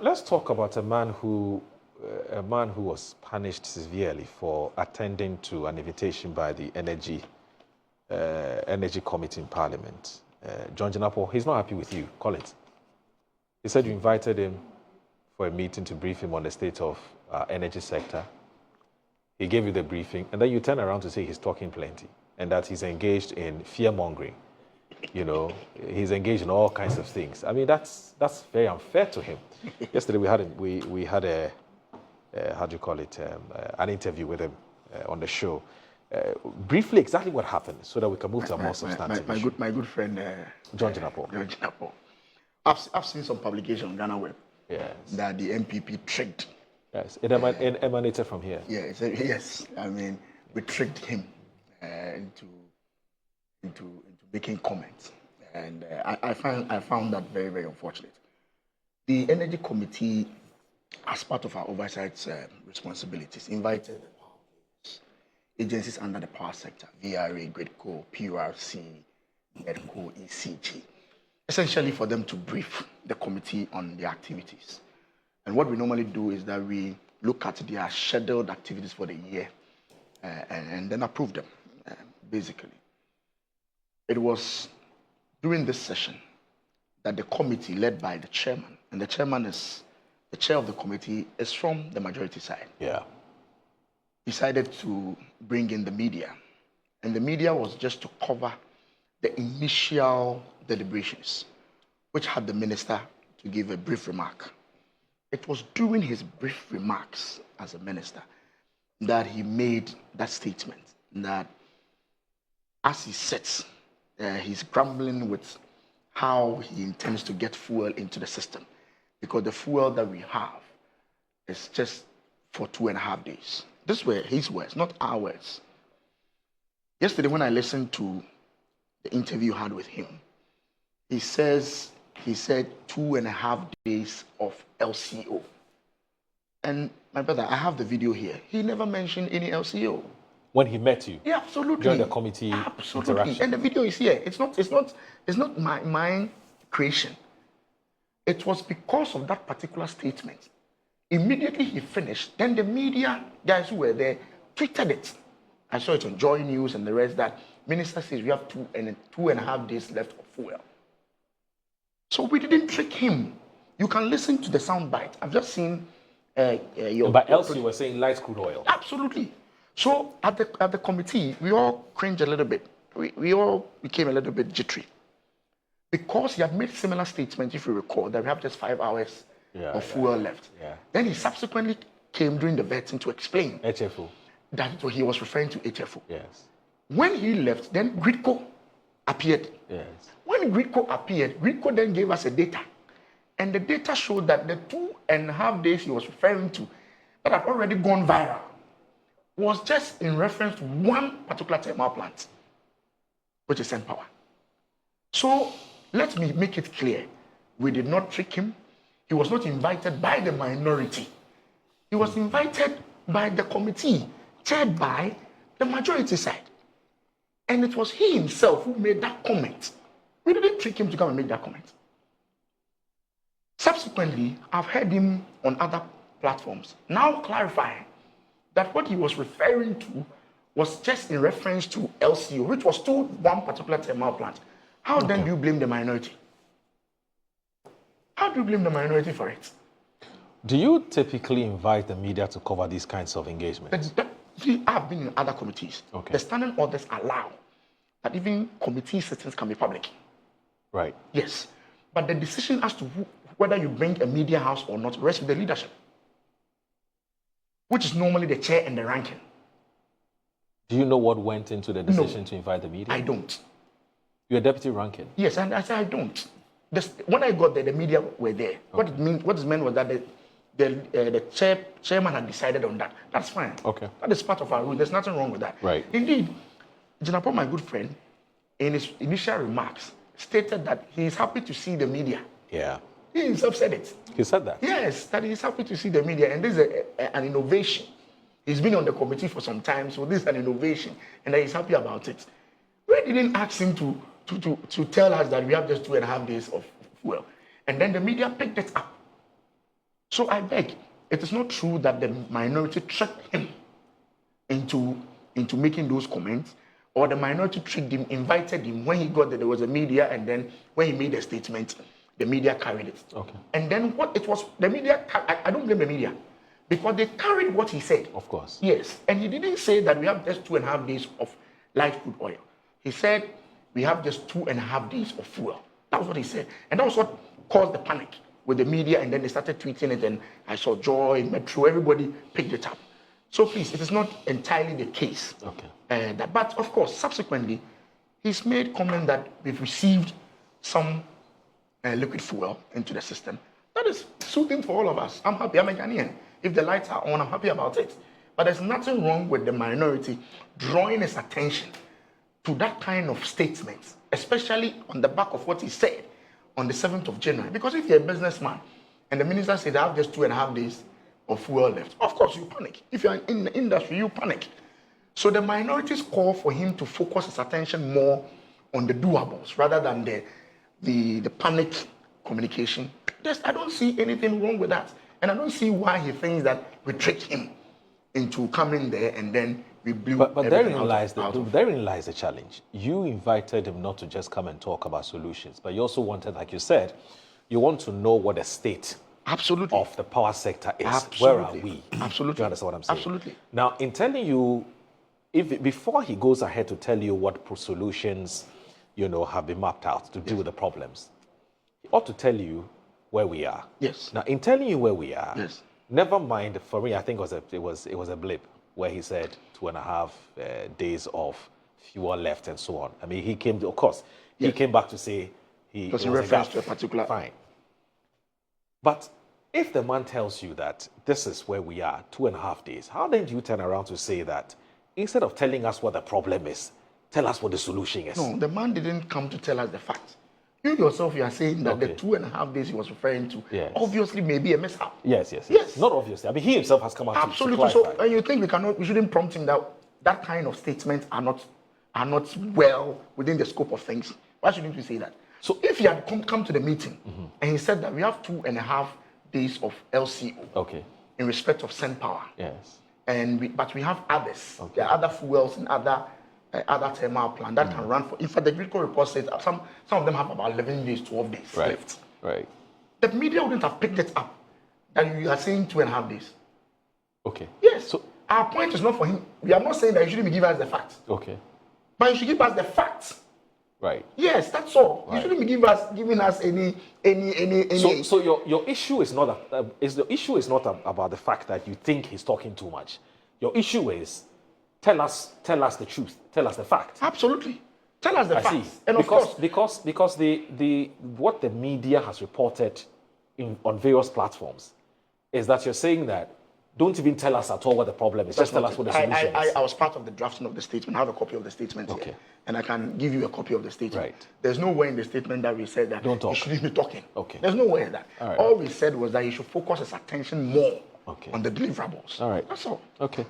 Let's talk about a man who was punished severely for attending to an invitation by the Energy Committee in Parliament. John Jinapor, he's not happy with you. Collins. He said you invited him for a meeting to brief him on the state of energy sector. He gave you the briefing, and then you turn around to say he's talking plenty and that he's engaged in fear-mongering. You know, he's engaged in all kinds of things. I mean, that's very unfair to him. Yesterday we had a how do you call it, an interview with him on the show. Briefly, exactly what happened, so that we can move to a more substantive issue. My good friend John Jinapor. John Jinapor. I've seen some publication on Ghana Web that the MPP tricked. Yes, it emanated from here. Yeah, yes. I mean, we tricked him into making comments, and I found that very, very unfortunate. The Energy Committee, as part of our oversight responsibilities, invited agencies under the power sector, VRA, GRIDCO, PURC, NEDCO, ECG, essentially for them to brief the committee on their activities. And what we normally do is that we look at their scheduled activities for the year and then approve them, basically. It was during this session that the committee, led by the chairman, and the chair of the committee is from the majority side. Yeah. Decided to bring in the media. And the media was just to cover the initial deliberations, which had the minister to give a brief remark. It was during his brief remarks as a minister that he made that statement that as he sits, he's grumbling with how he intends to get fuel into the system, because the fuel that we have is just for 2.5 days. These were his words, not our words. Yesterday, when I listened to the interview you had with him, he said 2.5 days of LCO. And my brother, I have the video here. He never mentioned any LCO. When he met you? Yeah, absolutely. During the committee interaction. And the video is here. It's not my creation. It was because of that particular statement. Immediately he finished, then the media guys who were there tweeted it. I saw it on Joy News and the rest that minister says we have 2.5 days left of fuel. So we didn't trick him. You can listen to the sound bite. I've just seen your. But else you were saying light crude oil. Absolutely. So at the committee, we all cringed a little bit. We all became a little bit jittery. Because he had made similar statements, if you recall, that we have just 5 hours of fuel left. Yeah. Then he subsequently came during the vetting to explain HFO. that he was referring to HFO. Yes. When he left, then GRIDCO appeared. Yes. When GRIDCO appeared, GRIDCO then gave us a data. And the data showed that the 2.5 days he was referring to that had already gone viral was just in reference to one particular thermal plant, which is Power. So let me make it clear. We did not trick him. He was not invited by the minority. He was invited by the committee, chaired by the majority side. And it was he himself who made that comment. We didn't trick him to come and make that comment. Subsequently, I've heard him on other platforms now clarifying that what he was referring to was just in reference to LCO, which was to one particular thermal plant. How then do you blame the minority? How do you blame the minority for it? Do you typically invite the media to cover these kinds of engagements? I've been in other committees. Okay. The standing orders allow that even committee sittings can be public. Right. Yes. But the decision as to whether you bring a media house or not rests with the leadership, which is normally the chair and the ranking. Do you know what went into the decision to invite the media? I don't. You're deputy ranking? Yes, and I said I don't. When I got there, the media were there. Okay. What it meant was that the chairman had decided on that. That's fine. Okay. That is part of our rule. There's nothing wrong with that. Right. Indeed, Jinapor, my good friend, in his initial remarks, stated that he is happy to see the media. Yeah. He himself said it. He said that? Yes, that he is happy to see the media. And this is an innovation. He's been on the committee for some time, so this is an innovation. And that he's happy about it. We didn't ask him to tell us that we have just 2.5 days of fuel. And then the media picked it up. So I beg, it is not true that the minority tricked him into making those comments, or the minority tricked him, invited him when he got there was a media, and then when he made a statement, the media carried it. Okay. And then what it was, the media, I don't blame the media, because they carried what he said. Of course. Yes, and he didn't say that we have just 2.5 days of light crude oil. He said we have just 2.5 days of fuel. That was what he said. And that was what caused the panic with the media, and then they started tweeting it, and I saw Joy, Metro, everybody picked it up. So please, it is not entirely the case. Okay. But of course, subsequently, he's made comment that we've received some liquid fuel into the system. That is soothing for all of us. I'm happy, I'm a Ghanaian. If the lights are on, I'm happy about it. But there's nothing wrong with the minority drawing his attention to that kind of statement, especially on the back of what he said on the 7th of January. Because if you're a businessman and the minister said, I have just 2.5 days of fuel left, of course you panic. If you're in the industry, you panic. So the minorities call for him to focus his attention more on the doables rather than the panic communication. I don't see anything wrong with that. And I don't see why he thinks that we tricked him into coming there and then we blew. But therein lies the challenge. You invited him not to just come and talk about solutions, but you also wanted, like you said, you want to know what the state of the power sector is. Absolutely. Where are we? Absolutely. Do you understand what I'm saying? Absolutely. Now, in telling you, before he goes ahead to tell you what solutions, have been mapped out to deal with the problems, he ought to tell you where we are. Yes. Now, in telling you where we are, yes. Never mind. For me, I think it was a blip where he said 2.5 days of fuel left and so on. I mean, he came back to say he was in reference to a particular. Fine. But if the man tells you that this is where we are, 2.5 days, how then do you turn around to say that instead of telling us what the problem is, tell us what the solution is? No, the man didn't come to tell us the facts. You yourself, you are saying that the 2.5 days he was referring to, obviously may be a mishap. Yes. Not obviously. I mean, he himself has come out absolutely. to clarify. So, you think we shouldn't prompt him that kind of statements are not well within the scope of things? Why shouldn't we say that? So, if he had come to the meeting and he said that we have 2.5 days of LCO in respect of Sen Power, but we have others. There are other fuels and other thermal plant that can run for. In fact, the critical report says some of them have about 11 days, 12 days left. Right. The media wouldn't have picked it up that you are saying 2.5 days. Okay. Yes. So our point is not for him. We are not saying that you shouldn't give us the facts. Okay. But you should give us the facts. Right. Yes, that's all. Right. You shouldn't be giving us any. So your issue is not about the fact that you think he's talking too much. Your issue is tell us the truth. Tell us the facts. Absolutely. Tell us the facts. See. And because the what the media has reported on various platforms is that you're saying that don't even tell us at all what the problem is. Just tell us what the solution is. I was part of the drafting of the statement. I have a copy of the statement here. And I can give you a copy of the statement. Right. There's no way in the statement that we said that don't talk. He shouldn't be talking. Okay. There's no way in that. All we said was that he should focus his attention more on the deliverables. All right. That's all. Okay.